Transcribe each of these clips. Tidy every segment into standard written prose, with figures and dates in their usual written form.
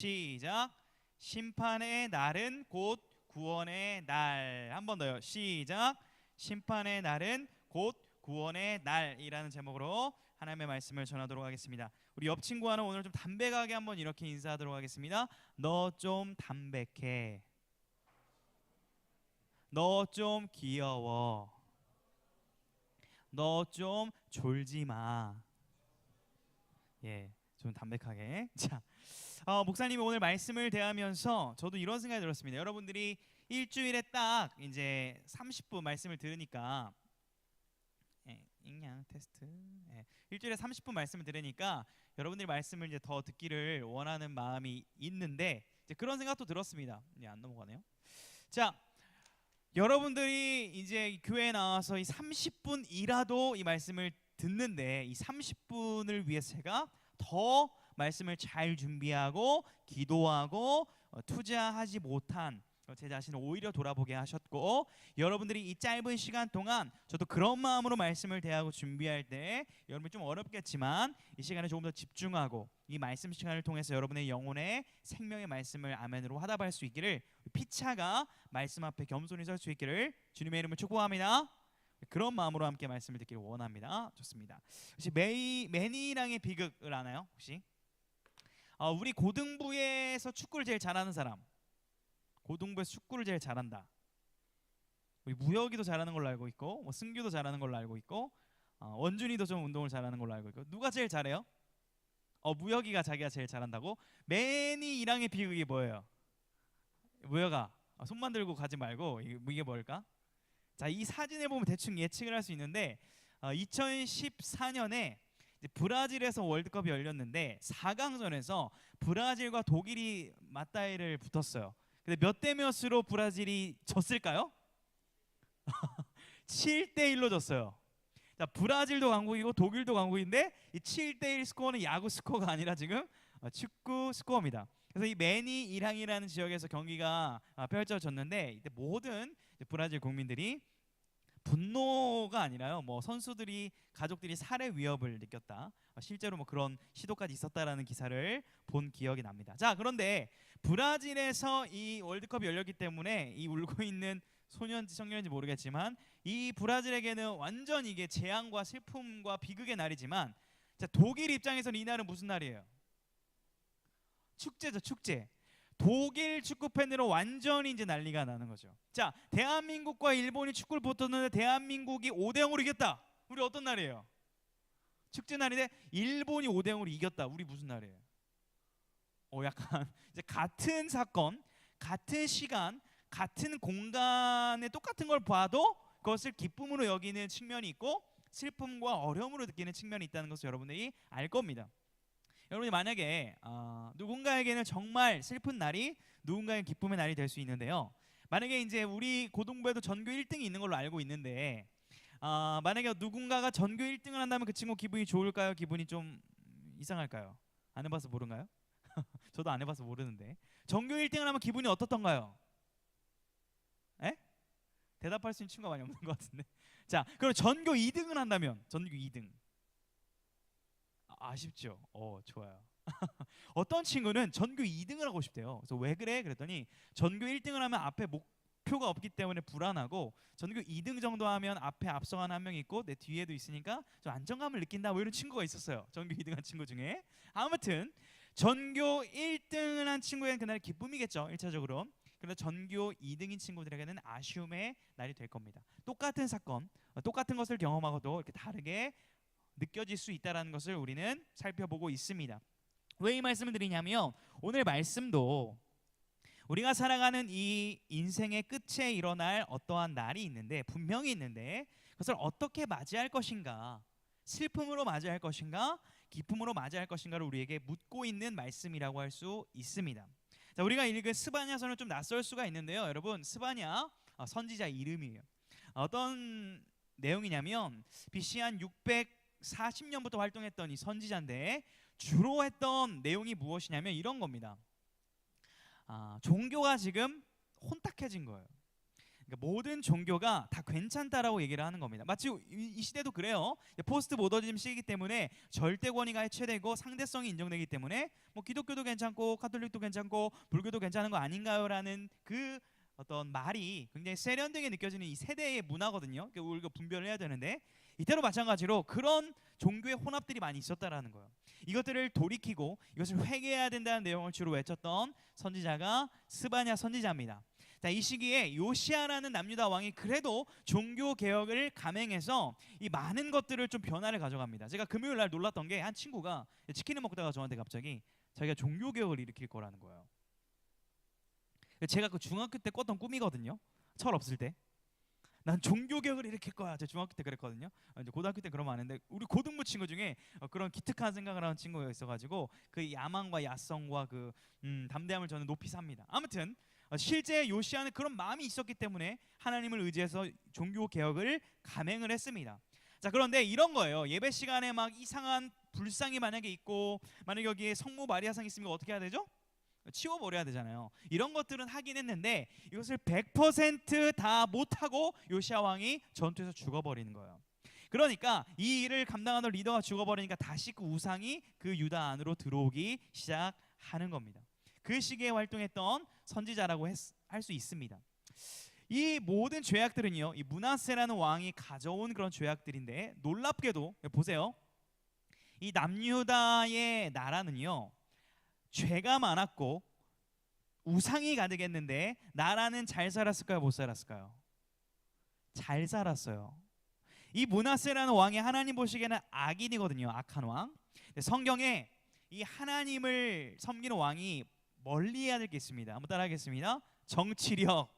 시작. 심판의 날은 곧 구원의 날. 한 번 더요. 시작. 심판의 날은 곧 구원의 날이라는 제목으로 하나님의 말씀을 전하도록 하겠습니다. 우리 옆 친구와는 오늘 좀 담백하게 한번 이렇게 인사하도록 하겠습니다. 너 좀 담백해. 너 좀 귀여워. 너 좀 졸지 마. 예, 좀 담백하게. 자, 목사님이 오늘 말씀을 대하면서 저도 이런 생각이 들었습니다. 여러분들이 일주일에 딱 이제 30분 말씀을 들으니까, ing양 테스트. 일주일에 30분 말씀을 들으니까 여러분들이 말씀을 이제 더 듣기를 원하는 마음이 있는데 이제 그런 생각도 들었습니다. 안 넘어가네요. 자, 여러분들이 이제 교회에 나와서 이 30분이라도 이 말씀을 듣는데 이 30분을 위해서 제가 더 말씀을 잘 준비하고 기도하고 투자하지 못한 제 자신을 오히려 돌아보게 하셨고, 여러분들이 이 짧은 시간 동안 저도 그런 마음으로 말씀을 대하고 준비할 때 여러분이 좀 어렵겠지만 이 시간에 조금 더 집중하고 이 말씀 시간을 통해서 여러분의 영혼의 생명의 말씀을 아멘으로 화답할 수 있기를, 피차가 말씀 앞에 겸손히 설 수 있기를 주님의 이름을 축복합니다. 그런 마음으로 함께 말씀을 듣기를 원합니다. 좋습니다. 혹시 매니랑의 비극을 아나요? 혹시? 우리 고등부에서 축구를 제일 잘하는 사람, 고등부에서 축구를 제일 잘한다. 우리 무혁이도 잘하는 걸로 알고 있고, 뭐 승규도 잘하는 걸로 알고 있고, 원준이도 좀 운동을 잘하는 걸로 알고 있고. 누가 제일 잘해요? 무혁이가 자기가 제일 잘한다고? 매니 이랑의 비극이 뭐예요? 무혁아, 손만 들고 가지 말고. 이게 뭘까? 자, 이 사진을 보면 대충 예측을 할 수 있는데 2014년에 브라질에서 월드컵이 열렸는데 4강전에서 브라질과 독일이 맞다이를 붙었어요. 근데 몇 대 몇으로 브라질이 졌을까요? 7대1로 졌어요. 자, 브라질도 강국이고 독일도 강국인데 이 7대1 스코어는 야구 스코어가 아니라 지금 축구 스코어입니다. 그래서 이 매니 이랑이라는 지역에서 경기가 펼쳐졌는데 이때 모든 브라질 국민들이 분노가 아니라요, 뭐 선수들이 가족들이 살해 위협을 느꼈다, 실제로 뭐 그런 시도까지 있었다라는 기사를 본 기억이 납니다. 자, 그런데 브라질에서 이 월드컵이 열렸기 때문에 이 울고 있는 소년지 청년인지 모르겠지만 이 브라질에게는 완전 이게 재앙과 슬픔과 비극의 날이지만, 자, 독일 입장에서는 이 날은 무슨 날이에요? 축제죠, 축제. 독일 축구 팬으로 완전히 이제 난리가 나는 거죠. 자, 대한민국과 일본이 축구를 붙었는데 대한민국이 5대0으로 이겼다. 우리 어떤 날이에요? 축제 날인데 일본이 5대0으로 이겼다. 우리 무슨 날이에요? 약간 이제 같은 사건, 같은 시간, 같은 공간에 똑같은 걸 봐도 그것을 기쁨으로 여기는 측면이 있고 슬픔과 어려움으로 느끼는 측면이 있다는 것을 여러분들이 알 겁니다. 여러분이 만약에 누군가에게는 정말 슬픈 날이 누군가의 기쁨의 날이 될 수 있는데요. 만약에 이제 우리 고등부에도 전교 1등이 있는 걸로 알고 있는데, 만약에 누군가가 전교 1등을 한다면 그 친구 기분이 좋을까요? 기분이 좀 이상할까요? 안 해봐서 모른가요? 저도 안 해봐서 모르는데 전교 1등을 하면 기분이 어떻던가요? 에? 대답할 수 있는 친구가 많이 없는 것 같은데. 자, 그럼 전교 2등을 한다면, 전교 2등 아쉽죠? 좋아요. 어떤 친구는 전교 2등을 하고 싶대요. 그래서 왜 그래? 그랬더니 전교 1등을 하면 앞에 목표가 없기 때문에 불안하고, 전교 2등 정도 하면 앞에 앞서가는 한 명 있고 내 뒤에도 있으니까 좀 안정감을 느낀다, 뭐 이런 친구가 있었어요. 전교 2등 한 친구 중에. 아무튼 전교 1등을 한 친구에는 그날 기쁨이겠죠, 1차적으로. 그런데 전교 2등인 친구들에게는 아쉬움의 날이 될 겁니다. 똑같은 사건, 똑같은 것을 경험하고도 이렇게 다르게 느껴질 수 있다는 것을 우리는 살펴보고 있습니다. 왜 이 말씀을 드리냐면, 오늘 말씀도 우리가 살아가는 이 인생의 끝에 일어날 어떠한 날이 있는데, 분명히 있는데 그것을 어떻게 맞이할 것인가, 슬픔으로 맞이할 것인가, 기쁨으로 맞이할 것인가를 우리에게 묻고 있는 말씀이라고 할 수 있습니다. 자, 우리가 읽은 스바냐서는 좀 낯설 수가 있는데요. 여러분, 스바냐 선지자 이름이에요. 어떤 내용이냐면 BC 한 640년부터 활동했던 이 선지자인데 주로 했던 내용이 무엇이냐면 이런 겁니다. 종교가 지금 혼탁해진 거예요. 그러니까 모든 종교가 다 괜찮다라고 얘기를 하는 겁니다. 마치 이 시대도 그래요. 포스트 모더니즘 시기이기 때문에 절대 권위가 해체되고 상대성이 인정되기 때문에 뭐 기독교도 괜찮고 카톨릭도 괜찮고 불교도 괜찮은 거 아닌가요라는 그 어떤 말이 굉장히 세련되게 느껴지는 이 세대의 문화거든요. 그러니까 우리가 분별을 해야 되는데 이때로 마찬가지로 그런 종교의 혼합들이 많이 있었다라는 거예요. 이것들을 돌이키고 이것을 회개해야 된다는 내용을 주로 외쳤던 선지자가 스바냐 선지자입니다. 자, 이 시기에 요시아라는 남유다 왕이 그래도 종교 개혁을 감행해서 이 많은 것들을 좀 변화를 가져갑니다. 제가 금요일 날 놀랐던 게 한 친구가 치킨을 먹다가 저한테 갑자기 자기가 종교 개혁을 일으킬 거라는 거예요. 제가 그 중학교 때 꿨던 꿈이거든요. 철 없을 때. 난 종교 개혁을 일으킬 거야. 제가 중학교 때 그랬거든요. 이제 고등학교 때 그러면 안 했는데 우리 고등부 친구 중에 그런 기특한 생각을 하는 친구가 있어가지고 그 야망과 야성과 그 담대함을 저는 높이 삽니다. 아무튼 실제 요시아는 그런 마음이 있었기 때문에 하나님을 의지해서 종교 개혁을 감행을 했습니다. 자, 그런데 이런 거예요. 예배 시간에 막 이상한 불상이 만약에 있고 만약에 여기에 성모 마리아상 있으면 어떻게 해야 되죠? 치워버려야 되잖아요. 이런 것들은 하긴 했는데 이것을 100% 다 못하고 요시아 왕이 전투에서 죽어버리는 거예요. 그러니까 이 일을 감당하던 리더가 죽어버리니까 다시 그 우상이 그 유다 안으로 들어오기 시작하는 겁니다. 그 시기에 활동했던 선지자라고 할 수 있습니다. 이 모든 죄악들은요, 이 므낫세라는 왕이 가져온 그런 죄악들인데 놀랍게도 보세요. 이 남유다의 나라는요, 죄가 많았고 우상이 가득했는데 나라는 잘 살았을까요? 못 살았을까요? 잘 살았어요. 이 므낫세라는 왕이 하나님 보시기에는 악인이거든요. 악한 왕. 성경에 이 하나님을 섬기는 왕이 멀리해야 될 게 있습니다. 한번 따라하겠습니다. 정치력,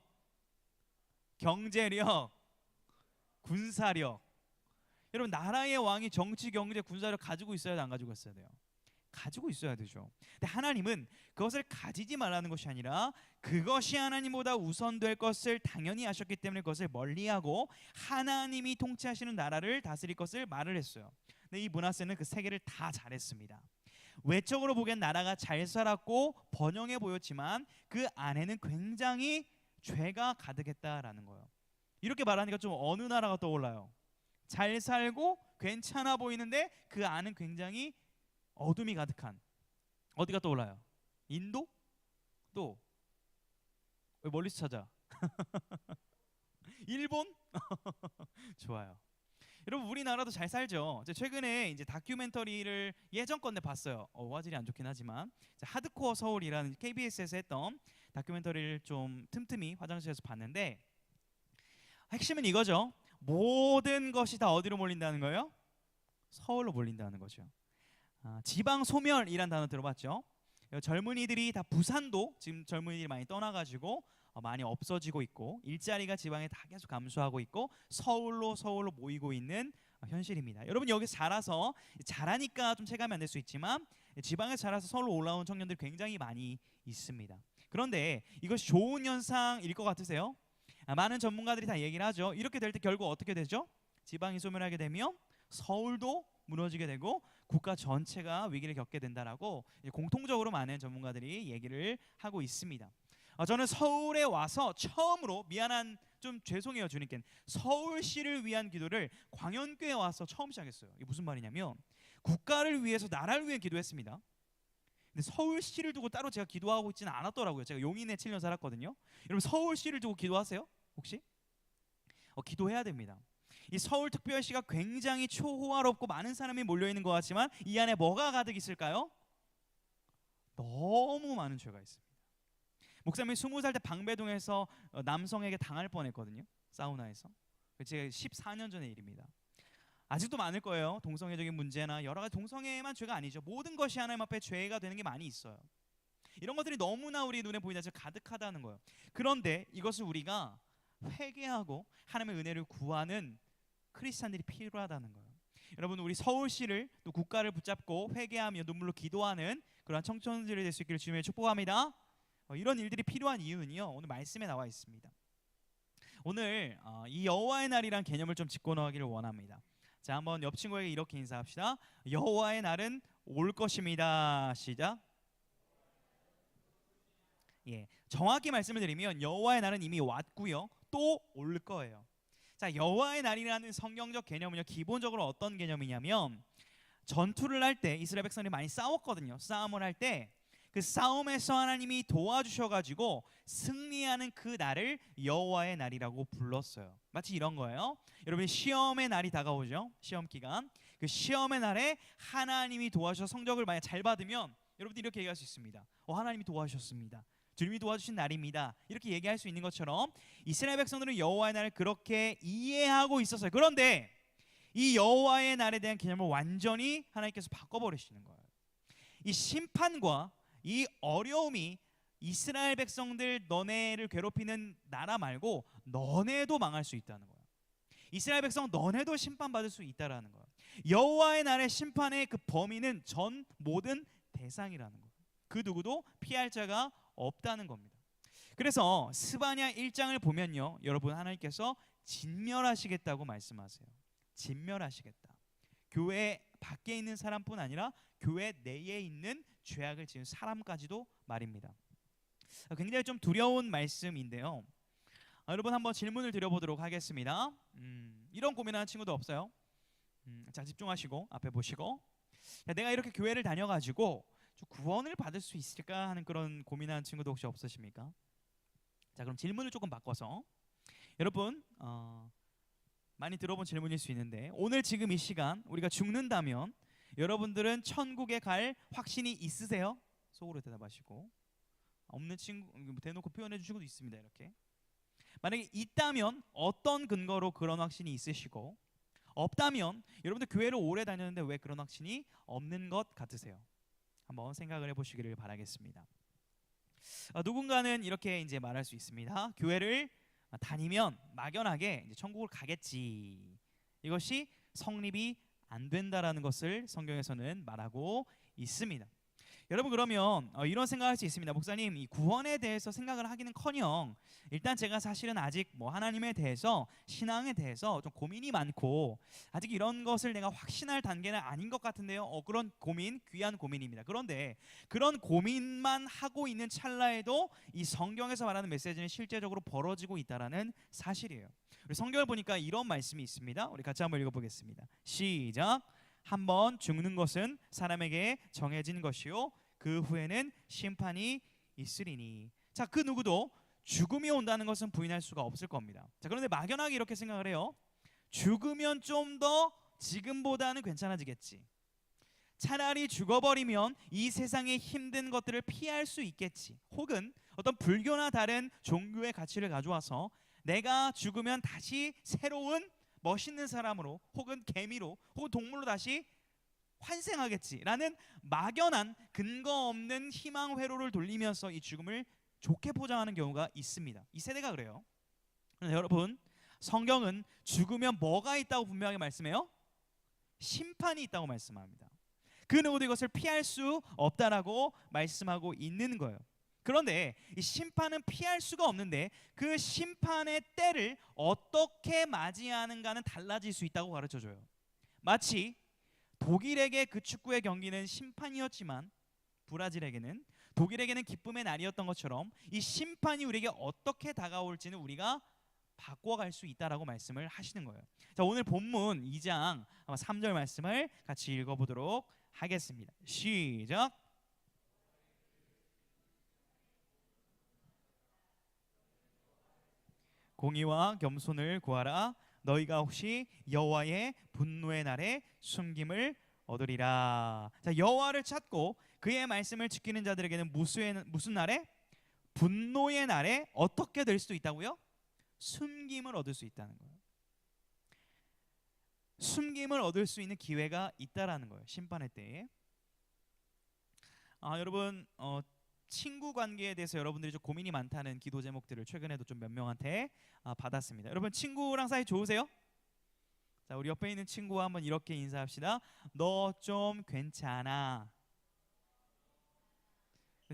경제력, 군사력. 여러분, 나라의 왕이 정치, 경제, 군사력 가지고 있어야 돼, 안 가지고 있어야 돼요? 가지고 있어야 되죠. 근데 하나님은 그것을 가지지 말라는 것이 아니라 그것이 하나님보다 우선될 것을 당연히 아셨기 때문에 그것을 멀리하고 하나님이 통치하시는 나라를 다스릴 것을 말을 했어요. 근데 이 므낫세는 그 세 개를 다 잘했습니다. 외적으로 보기엔 나라가 잘 살았고 번영해 보였지만 그 안에는 굉장히 죄가 가득했다라는 거예요. 이렇게 말하니까 좀 어느 나라가 떠올라요? 잘 살고 괜찮아 보이는데 그 안은 굉장히 어둠이 가득한, 어디가 떠올라요? 인도? 또 왜 멀리서 찾아? 일본? 좋아요. 여러분, 우리나라도 잘 살죠. 최근에 이제 다큐멘터리를 예전 건데 봤어요. 화질이 안 좋긴 하지만 하드코어 서울이라는 KBS에서 했던 다큐멘터리를 좀 틈틈이 화장실에서 봤는데 핵심은 이거죠. 모든 것이 다 어디로 몰린다는 거예요? 서울로 몰린다는 거죠. 지방 소멸이란 단어 들어봤죠? 젊은이들이 다 부산도 지금 젊은이들이 많이 떠나가지고 많이 없어지고 있고 일자리가 지방에 다 계속 감소하고 있고 서울로 모이고 있는 현실입니다. 여러분, 여기 자라서 잘하니까 좀 체감이 안 될 수 있지만 지방에 자라서 서울로 올라온 청년들 굉장히 많이 있습니다. 그런데 이것이 좋은 현상일 것 같으세요? 많은 전문가들이 다 얘기를 하죠. 이렇게 될 때 결국 어떻게 되죠? 지방이 소멸하게 되면 서울도 무너지게 되고 국가 전체가 위기를 겪게 된다라고 공통적으로 많은 전문가들이 얘기를 하고 있습니다. 저는 서울에 와서 처음으로 좀 죄송해요 주님께, 서울시를 위한 기도를 광연교에 와서 처음 시작했어요. 이게 무슨 말이냐면 국가를 위해서, 나라를 위해 기도했습니다. 근데 서울시를 두고 따로 제가 기도하고 있지는 않았더라고요. 제가 용인에 7년 살았거든요. 여러분, 서울시를 두고 기도하세요? 혹시? 기도해야 됩니다. 이 서울특별시가 굉장히 초호화롭고 많은 사람이 몰려있는 것 같지만 이 안에 뭐가 가득 있을까요? 너무 많은 죄가 있습니다. 목사님이 20살 때 방배동에서 남성에게 당할 뻔했거든요. 사우나에서. 제가 14년 전의 일입니다. 아직도 많을 거예요. 동성애적인 문제나 여러 가지, 동성애만 죄가 아니죠. 모든 것이 하나님 앞에 죄가 되는 게 많이 있어요. 이런 것들이 너무나 우리 눈에 보이는 데 가득하다는 거예요. 그런데 이것을 우리가 회개하고 하나님의 은혜를 구하는 크리스찬들이 필요하다는 거예요. 여러분, 우리 서울시를 또 국가를 붙잡고 회개하며 눈물로 기도하는 그러한 청년들이 될 수 있기를 주님의 축복합니다. 이런 일들이 필요한 이유는요, 오늘 말씀에 나와 있습니다. 오늘 이 여호와의 날이란 개념을 좀 짚고 나가기를 원합니다. 자, 한번 옆 친구에게 이렇게 인사합시다. 여호와의 날은 올 것입니다. 시작. 예, 정확히 말씀을 드리면 여호와의 날은 이미 왔고요, 또 올 거예요. 자, 여호와의 날이라는 성경적 개념은요, 기본적으로 어떤 개념이냐면 전투를 할 때 이스라엘 백성들이 많이 싸웠거든요. 싸움을 할 때 그 싸움에서 하나님이 도와주셔가지고 승리하는 그 날을 여호와의 날이라고 불렀어요. 마치 이런 거예요. 여러분이 시험의 날이 다가오죠. 시험 기간. 그 시험의 날에 하나님이 도와주셔서 성적을 만약 잘 받으면 여러분들이 이렇게 얘기할 수 있습니다. 하나님이 도와주셨습니다. 주님이 도와주신 날입니다. 이렇게 얘기할 수 있는 것처럼 이스라엘 백성들은 여호와의 날을 그렇게 이해하고 있었어요. 그런데 이 여호와의 날에 대한 개념을 완전히 하나님께서 바꿔버리시는 거예요. 이 심판과 이 어려움이 이스라엘 백성들 너네를 괴롭히는 나라 말고 너네도 망할 수 있다는 거예요. 이스라엘 백성 너네도 심판받을 수 있다라는 거예요. 여호와의 날의 심판의 그 범위는 전 모든 대상이라는 거예요. 그 누구도 피할 자가 없다는 겁니다. 그래서 스바냐 1장을 보면요, 여러분 하나님께서 진멸하시겠다고 말씀하세요. 진멸하시겠다. 교회 밖에 있는 사람뿐 아니라 교회 내에 있는 죄악을 지은 사람까지도 말입니다. 굉장히 좀 두려운 말씀인데요. 여러분 한번 질문을 드려보도록 하겠습니다. 이런 고민하는 친구도 없어요? 자, 집중하시고 앞에 보시고, 자, 내가 이렇게 교회를 다녀가지고 좀 구원을 받을 수 있을까 하는 그런 고민하는 친구도 혹시 없으십니까? 자, 그럼 질문을 조금 바꿔서 여러분 많이 들어본 질문일 수 있는데, 오늘 지금 이 시간 우리가 죽는다면 여러분들은 천국에 갈 확신이 있으세요? 속으로 대답하시고. 없는 친구 대놓고 표현해 주신 것도 있습니다. 이렇게 만약에 있다면 어떤 근거로 그런 확신이 있으시고, 없다면 여러분들 교회를 오래 다녔는데 왜 그런 확신이 없는 것 같으세요? 한번 생각을 해보시기를 바라겠습니다. 누군가는 이렇게 이제 말할 수 있습니다. 교회를 다니면 막연하게 이제 천국을 가겠지. 이것이 성립이 안 된다라는 것을 성경에서는 말하고 있습니다. 여러분 그러면 이런 생각할 수 있습니다. 목사님, 이 구원에 대해서 생각을 하기는커녕 일단 제가 사실은 아직 하나님에 대해서, 신앙에 대해서 좀 고민이 많고 아직 이런 것을 내가 확신할 단계는 아닌 것 같은데요. 그런 고민, 귀한 고민입니다. 그런데 그런 고민만 하고 있는 찰나에도 이 성경에서 말하는 메시지는 실제적으로 벌어지고 있다라는 사실이에요. 우리 성경을 보니까 이런 말씀이 있습니다. 우리 같이 한번 읽어보겠습니다. 시작. 한번 죽는 것은 사람에게 정해진 것이요 그 후에는 심판이 있으리니. 자, 그 누구도 죽음이 온다는 것은 부인할 수가 없을 겁니다. 자, 그런데 막연하게 이렇게 생각을 해요. 죽으면 좀 더 지금보다는 괜찮아지겠지. 차라리 죽어버리면 이 세상의 힘든 것들을 피할 수 있겠지. 혹은 어떤 불교나 다른 종교의 가치를 가져와서 내가 죽으면 다시 새로운 멋있는 사람으로, 혹은 개미로, 혹은 동물로 다시 환생하겠지라는 막연한 근거 없는 희망 회로를 돌리면서 이 죽음을 좋게 포장하는 경우가 있습니다. 이 세대가 그래요. 그런데 여러분, 성경은 죽으면 뭐가 있다고 분명하게 말씀해요? 심판이 있다고 말씀합니다. 그 누구도 이것을 피할 수 없다라고 말씀하고 있는 거예요. 그런데 이 심판은 피할 수가 없는데 그 심판의 때를 어떻게 맞이하는가는 달라질 수 있다고 가르쳐줘요. 마치 독일에게 그 축구의 경기는 심판이었지만 독일에게는 기쁨의 날이었던 것처럼 이 심판이 우리에게 어떻게 다가올지는 우리가 바꿔갈 수 있다라고 말씀을 하시는 거예요. 자, 오늘 본문 2장 3절 말씀을 같이 읽어보도록 하겠습니다. 시작. 공의와 겸손을 구하라. 너희가 혹시 여호와의 분노의 날에 숨김을 얻으리라. 자, 여호와를 찾고 그의 말씀을 지키는 자들에게는 무슨 날에? 분노의 날에 어떻게 될 수도 있다고요? 숨김을 얻을 수 있다는 거예요. 숨김을 얻을 수 있는 기회가 있다라는 거예요. 심판의 때에. 여러분 친구 관계에 대해서 여러분들이 좀 고민이 많다는 기도 제목들을 최근에도 좀 몇 명한테 받았습니다. 여러분 친구랑 사이 좋으세요? 자, 우리 옆에 있는 친구와 한번 이렇게 인사합시다. 너 좀 괜찮아.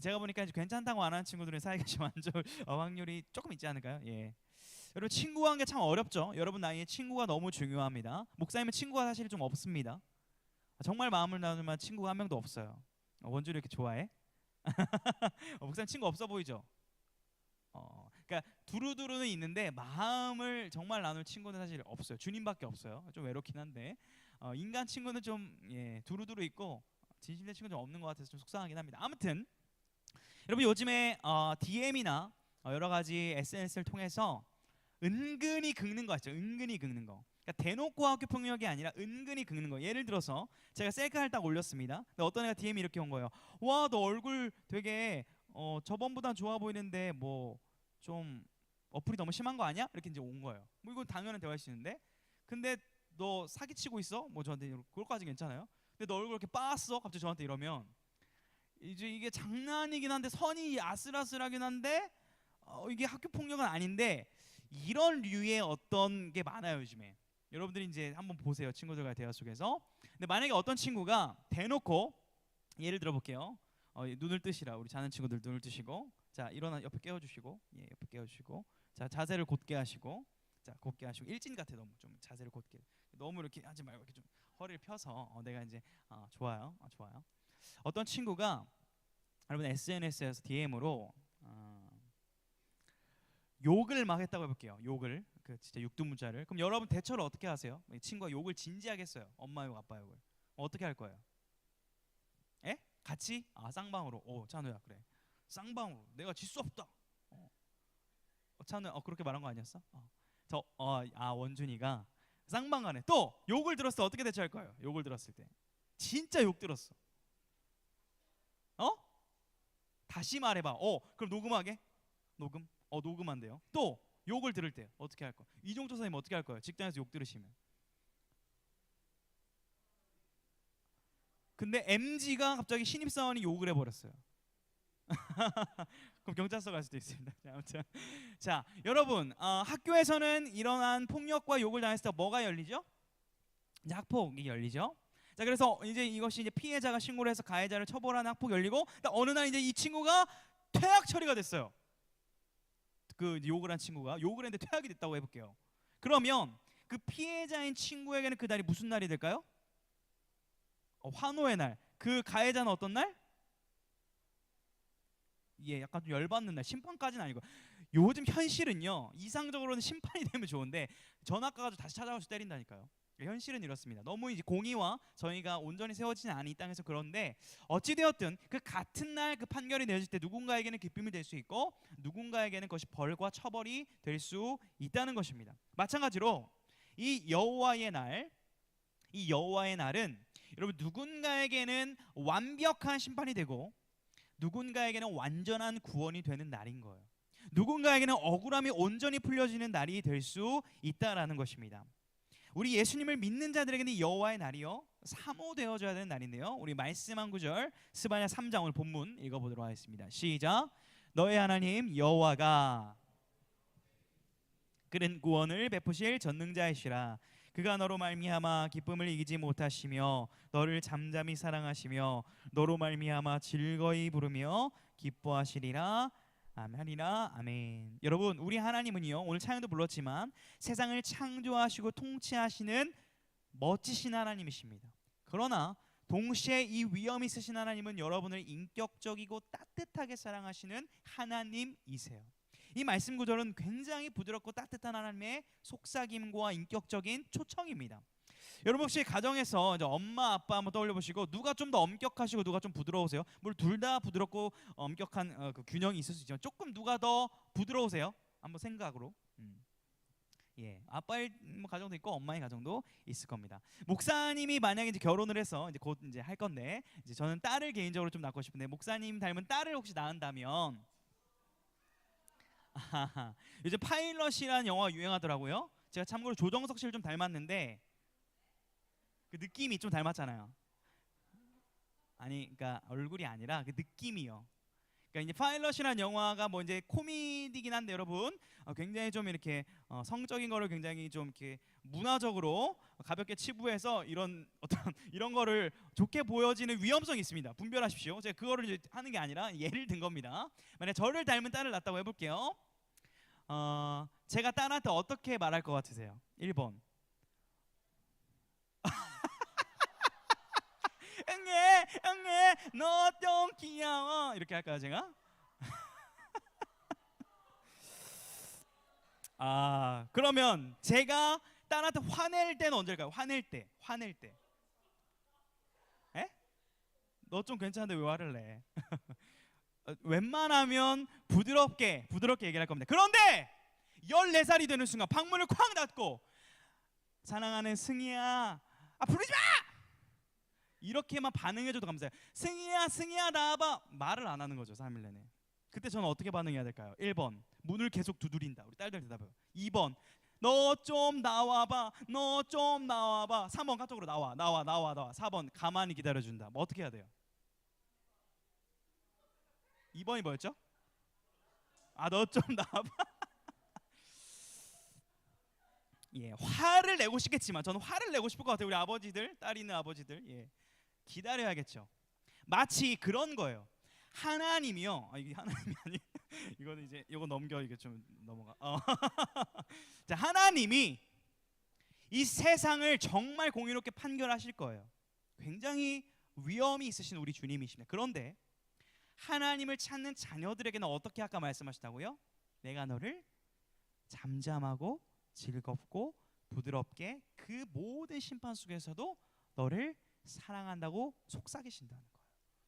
제가 보니까 이제 괜찮다고 안 하는 친구들은 사이가 좀 안 좋을 확률이 조금 있지 않을까요? 예. 여러분 친구 관계 참 어렵죠. 여러분 나이에 친구가 너무 중요합니다. 목사님은 친구가 사실 좀 없습니다. 정말 마음을 나눌 만한 친구가 한 명도 없어요. 원주를 이렇게 좋아해? 목사님 친구 없어 보이죠? 그러니까 두루두루는 있는데 마음을 정말 나눌 친구는 사실 없어요. 주님밖에 없어요. 좀 외롭긴 한데 인간 친구는 좀 두루두루 있고 진심된 친구는 좀 없는 것 같아서 좀 속상하긴 합니다. 아무튼 여러분 요즘에 DM이나 여러 가지 SNS를 통해서 은근히 긁는 거 있죠. 은근히 긁는 거. 그러니까 대놓고 학교 폭력이 아니라 은근히 긁는 거. 예를 들어서 제가 셀카를 딱 올렸습니다. 근데 어떤 애가 DM이 이렇게 온 거예요. 와, 너 얼굴 되게 저번보단 좋아 보이는데 뭐 좀 어플이 너무 심한 거 아니야? 이렇게 이제 온 거예요. 뭐 이건 당연한 대화일 수 있는데, 근데 너 사기치고 있어? 뭐 저한테 그것까지 괜찮아요? 근데 너 얼굴 이렇게 빠았어? 갑자기 저한테 이러면 이제 이게 장난이긴 한데 선이 아슬아슬하긴 한데 이게 학교 폭력은 아닌데 이런 류의 어떤 게 많아요 요즘에. 여러분들이 이제 한번 보세요 친구들과의 대화 속에서. 근데 만약에 어떤 친구가 대놓고 예를 들어 볼게요. 눈을 뜨시라. 우리 자는 친구들 눈을 뜨시고 자 일어나 옆에 깨워주시고 옆에 깨워주시고 자 자세를 곧게 하시고 자 곧게 하시고 일진 같아 너무 좀 자세를 곧게 너무 이렇게 하지 말고 이렇게 좀 허리를 펴서 내가 이제 좋아요 좋아요. 어떤 친구가 여러분 SNS에서 DM으로 욕을 막 했다고 해볼게요. 욕을 그 진짜 육두문자를. 그럼 여러분 대처를 어떻게 하세요? 친구가 욕을 진지하게 했어요. 엄마 욕, 아빠 욕을. 어떻게 할 거예요? 에? 같이? 쌍방으로. 찬우야 그래. 쌍방으로. 내가 질 수 없다. 찬우야 그렇게 말한 거 아니었어? 원준이가 쌍방간에 또 욕을 들었을 때 어떻게 대처할 거예요? 욕을 들었을 때 진짜 욕 들었어. 다시 말해봐. 그럼 녹음하게? 녹음? 녹음한대요. 또 욕을 들을 때 어떻게 할 거예요? 이종조 선생님 어떻게 할 거예요? 직장에서 욕 들으시면. 근데 MG가 갑자기 신입사원이 욕을 해버렸어요. 그럼 경찰서 갈 수도 있습니다. 아무튼 자 여러분 학교에서는 일어난 폭력과 욕을 당했을 때 뭐가 열리죠? 이제 학폭이 열리죠. 자 그래서 이제 이것이 이제 피해자가 신고를 해서 가해자를 처벌하는 학폭이 열리고 어느 날 이제 이 친구가 퇴학 처리가 됐어요. 그 욕을 한 친구가 욕을 했는데 퇴학이 됐다고 해볼게요. 그러면 그 피해자인 친구에게는 그 날이 무슨 날이 될까요? 환호의 날. 그 가해자는 어떤 날? 약간 좀 열받는 날. 심판까지는 아니고 요즘 현실은요 이상적으로는 심판이 되면 좋은데 전학 가가지고 다시 찾아가서 때린다니까요. 현실은 이렇습니다. 너무 이제 공의와 정의가 온전히 세워지지 않은 이 땅에서 그런데 어찌되었든 그 같은 날 그 판결이 내려질 때 누군가에게는 기쁨이 될 수 있고 누군가에게는 그것이 벌과 처벌이 될 수 있다는 것입니다. 마찬가지로 이 여호와의 날은 여러분 누군가에게는 완벽한 심판이 되고 누군가에게는 완전한 구원이 되는 날인 거예요. 누군가에게는 억울함이 온전히 풀려지는 날이 될 수 있다라는 것입니다. 우리 예수님을 믿는 자들에게는 여호와의 날이요 사모되어져야 되는 날인데요. 우리 말씀 한 구절 스바냐 3장 오늘 본문 읽어보도록 하겠습니다. 시작. 너의 하나님 여호와가 그는 구원을 베푸실 전능자이시라. 그가 너로 말미암아 기쁨을 이기지 못하시며 너를 잠잠히 사랑하시며 너로 말미암아 즐거이 부르며 기뻐하시리라. 하리라. 아멘. 여러분 우리 하나님은요 오늘 찬양도 불렀지만 세상을 창조하시고 통치하시는 멋지신 하나님이십니다. 그러나 동시에 이 위엄 있으신 하나님은 여러분을 인격적이고 따뜻하게 사랑하시는 하나님이세요. 이 말씀 구절은 굉장히 부드럽고 따뜻한 하나님의 속삭임과 인격적인 초청입니다. 여러분 혹시 가정에서 이제 엄마 아빠 한번 떠올려 보시고 누가 좀 더 엄격하시고 누가 좀 부드러우세요? 물론 둘 다 부드럽고 엄격한 그 균형이 있을 수 있지만 조금 누가 더 부드러우세요? 한번 생각으로. 아빠의 가정도 있고 엄마의 가정도 있을 겁니다. 목사님이 만약에 이제 결혼을 해서 이제 곧 이제 할 건데 이제 저는 딸을 개인적으로 좀 낳고 싶은데 목사님 닮은 딸을 혹시 낳는다면 요즘 파일럿이라는 영화가 유행하더라고요. 제가 참고로 조정석 씨를 좀 닮았는데 그 느낌이 좀 닮았잖아요. 아니, 그러니까 얼굴이 아니라 그 느낌이요. 그러니까 이제 파일럿이라는 영화가 뭐 이제 코미디긴 한데 여러분 굉장히 좀 이렇게 성적인 거를 굉장히 좀 이렇게 문화적으로 가볍게 치부해서 이런 어떤 이런 거를 좋게 보여지는 위험성이 있습니다. 분별하십시오. 제가 그거를 이제 하는 게 아니라 예를 든 겁니다. 만약 저를 닮은 딸을 낳았다고 해볼게요. 제가 딸한테 어떻게 말할 것 같으세요? 1번 응애 너 좀 귀여워 이렇게 할까요 제가? 그러면 제가 딸한테 화낼 때는 언제일까요? 화낼 때. 에? 너 좀 괜찮은데 왜 화를 내? 웬만하면 부드럽게 얘기를 할 겁니다. 그런데 14살이 되는 순간 방문을 쾅 닫고 사랑하는 승희야, 부르지 마! 이렇게만 반응해줘도 감사해요. 승희야 나와봐. 말을 안 하는 거죠, 3일 내내. 그때 저는 어떻게 반응해야 될까요? 1번 문을 계속 두드린다. 우리 딸들 대답해요. 2번 너 좀 나와봐. 3번 카톡으로 나와. 4번 가만히 기다려준다. 뭐 어떻게 해야 돼요? 2번이 뭐였죠? 너 좀 나와봐. 예, 화를 내고 싶겠지만 저는 화를 내고 싶을 것 같아요. 우리 아버지들, 딸 있는 아버지들, 예, 기다려야겠죠. 마치 그런 거예요. 하나님이요. 이게 하나님이 아니. 이거는 이제 이거 넘겨. 이게 좀 넘어가. 자, 하나님이 이 세상을 정말 공의롭게 판결하실 거예요. 굉장히 위험이 있으신 우리 주님이십니다. 그런데 하나님을 찾는 자녀들에게는 어떻게 아까 말씀하셨다고요? 내가 너를 잠잠하고 즐겁고 부드럽게 그 모든 심판 속에서도 너를 사랑한다고 속삭이신다는 거예요.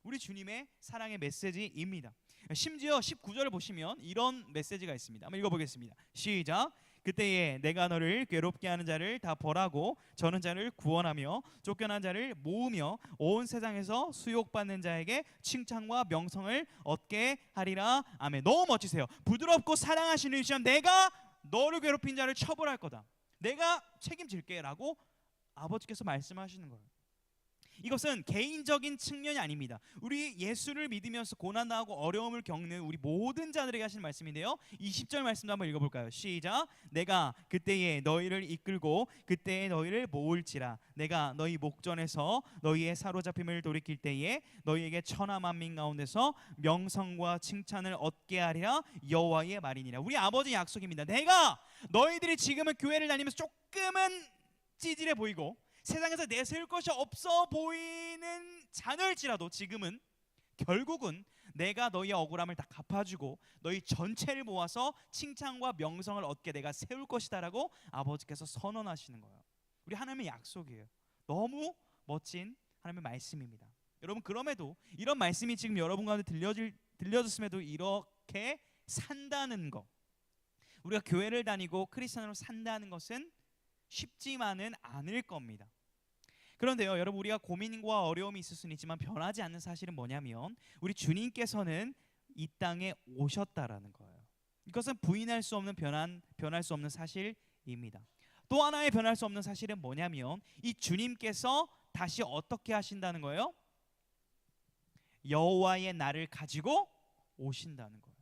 우리 주님의 사랑의 메시지입니다. 심지어 19절을 보시면 이런 메시지가 있습니다. 한번 읽어보겠습니다. 시작. 그때에 내가 너를 괴롭게 하는 자를 다 벌하고 저는 자를 구원하며 쫓겨난 자를 모으며 온 세상에서 수욕받는 자에게 칭찬과 명성을 얻게 하리라. 아멘. 너무 멋지세요. 부드럽고 사랑하시는 주님, 내가 너를 괴롭힌 자를 처벌할 거다. 내가 책임질게 라고 아버지께서 말씀하시는 거예요. 이것은 개인적인 측면이 아닙니다. 우리 예수를 믿으면서 고난당하고 어려움을 겪는 우리 모든 자들에게 하시는 말씀인데요. 20절 말씀도 한번 읽어볼까요? 시작. 내가 그때에 너희를 이끌고 그때에 너희를 모을지라. 내가 너희 목전에서 너희의 사로잡힘을 돌이킬 때에 너희에게 천하 만민 가운데서 명성과 칭찬을 얻게 하리라. 여호와의 말이니라. 우리 아버지의 약속입니다. 내가 너희들이 지금은 교회를 다니면서 조금은 찌질해 보이고 세상에서 내세울 것이 없어 보이는 자녀일지라도 지금은 결국은 내가 너희의 억울함을 다 갚아주고 너희 전체를 모아서 칭찬과 명성을 얻게 내가 세울 것이다 라고 아버지께서 선언하시는 거예요. 우리 하나님의 약속이에요. 너무 멋진 하나님의 말씀입니다. 여러분, 그럼에도 이런 말씀이 지금 여러분 가운데 들려졌음에도 이렇게 산다는 것, 우리가 교회를 다니고 크리스천으로 산다는 것은 쉽지만은 않을 겁니다. 그런데요, 여러분, 우리가 고민과 어려움이 있을 수는 있지만 변하지 않는 사실은 뭐냐면 우리 주님께서는 이 땅에 오셨다라는 거예요. 이것은 부인할 수 없는 변할 수 없는 사실입니다. 또 하나의 변할 수 없는 사실은 뭐냐면 이 주님께서 다시 어떻게 하신다는 거예요? 여호와의 날을 가지고 오신다는 거예요.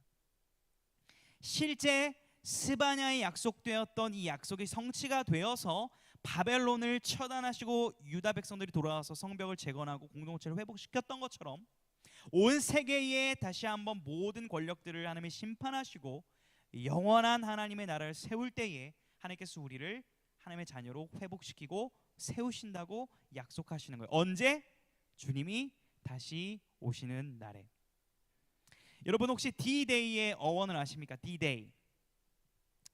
실제 스바냐에 약속되었던 이 약속이 성취가 되어서 바벨론을 처단하시고 유다 백성들이 돌아와서 성벽을 재건하고 공동체를 회복시켰던 것처럼 온 세계에 다시 한번 모든 권력들을 하나님이 심판하시고 영원한 하나님의 나라를 세울 때에 하나님께서 우리를 하나님의 자녀로 회복시키고 세우신다고 약속하시는 거예요. 언제? 주님이 다시 오시는 날에. 여러분, 혹시 D-Day의 어원을 아십니까? D-Day.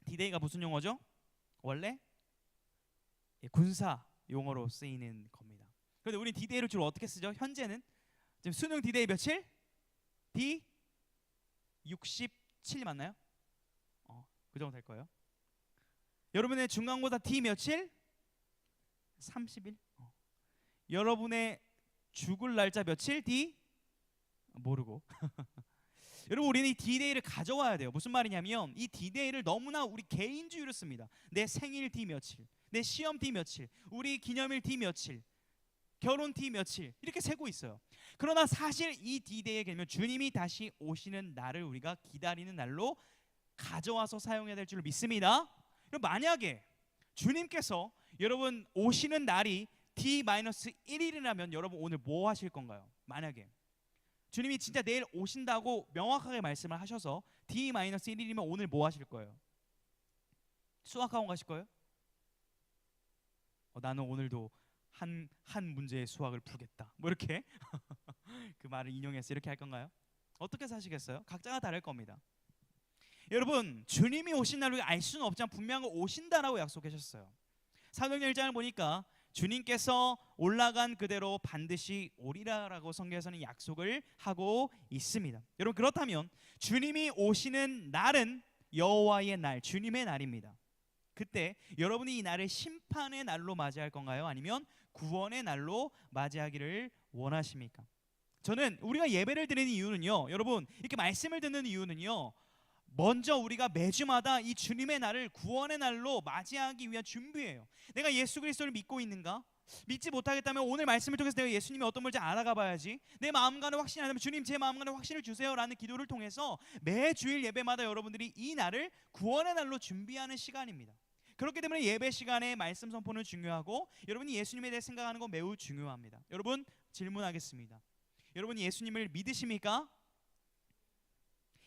D-Day가 무슨 용어죠? 원래 군사 용어로 쓰이는 겁니다. 그런데 우리 D-Day를 주로 어떻게 쓰죠? 현재는 지금 수능 D-Day 며칠? D67 맞나요? 그 정도 될 거예요. 여러분의 중간고사 D 며칠? 30일. 여러분의 죽을 날짜 며칠? D 모르고. 여러분, 우리는 이 D-Day를 가져와야 돼요. 무슨 말이냐면 이 D-Day를 너무나 우리 개인주의로 씁니다. 내 생일 D 며칠, 내 시험 D 며칠, 우리 기념일 D 며칠, 결혼 D 며칠 이렇게 세고 있어요. 그러나 사실 이 D-Day의 개념은 주님이 다시 오시는 날을 우리가 기다리는 날로 가져와서 사용해야 될 줄 믿습니다. 그럼 만약에 주님께서 여러분 오시는 날이 D-1일이라면 여러분 오늘 뭐 하실 건가요? 만약에 주님이 진짜 내일 오신다고 명확하게 말씀을 하셔서 D-1일이면 오늘 뭐 하실 거예요? 수학학원 가실 거예요? 나는 오늘도 한 문제의 수학을 풀겠다. 뭐 이렇게 그 말을 인용해서 이렇게 할 건가요? 어떻게 사시겠어요? 각자가 다를 겁니다. 여러분 주님이 오신 날을 알 수는 없지만 분명히 오신다라고 약속하셨어요. 사도행전 1장을 보니까 주님께서 올라간 그대로 반드시 오리라라고 성경에서는 약속을 하고 있습니다. 여러분 그렇다면 주님이 오시는 날은 여호와의 날, 주님의 날입니다. 그때 여러분이 이 날을 심판의 날로 맞이할 건가요? 아니면 구원의 날로 맞이하기를 원하십니까? 저는 우리가 예배를 드리는 이유는요, 여러분 이렇게 말씀을 듣는 이유는요, 먼저 우리가 매주마다 이 주님의 날을 구원의 날로 맞이하기 위한 준비예요. 내가 예수 그리스도를 믿고 있는가? 믿지 못하겠다면 오늘 말씀을 통해서 내가 예수님이 어떤 분인지 알아가 봐야지. 내 마음간에 확신이 안 되면 주님 제 마음간에 확신을 주세요라는 기도를 통해서 매주일 예배마다 여러분들이 이 날을 구원의 날로 준비하는 시간입니다. 그렇기 때문에 예배 시간에 말씀 선포는 중요하고 여러분이 예수님에 대해 생각하는 건 매우 중요합니다. 여러분 질문하겠습니다. 여러분이 예수님을 믿으십니까?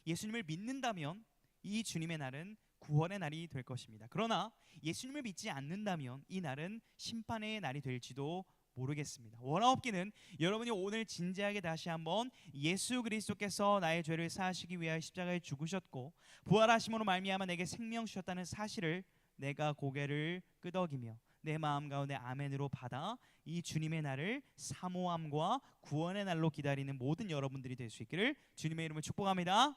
예수님을 믿는다면 이 주님의 날은 구원의 날이 될 것입니다. 그러나 예수님을 믿지 않는다면 이 날은 심판의 날이 될지도 모르겠습니다. 원하옵기는 여러분이 오늘 진지하게 다시 한번 예수 그리스도께서 나의 죄를 사하시기 위하여 십자가에 죽으셨고 부활하심으로 말미암아 내게 생명 주셨다는 사실을 내가 고개를 끄덕이며 내 마음 가운데 아멘으로 받아 이 주님의 날을 사모함과 구원의 날로 기다리는 모든 여러분들이 될 수 있기를 주님의 이름으로 축복합니다.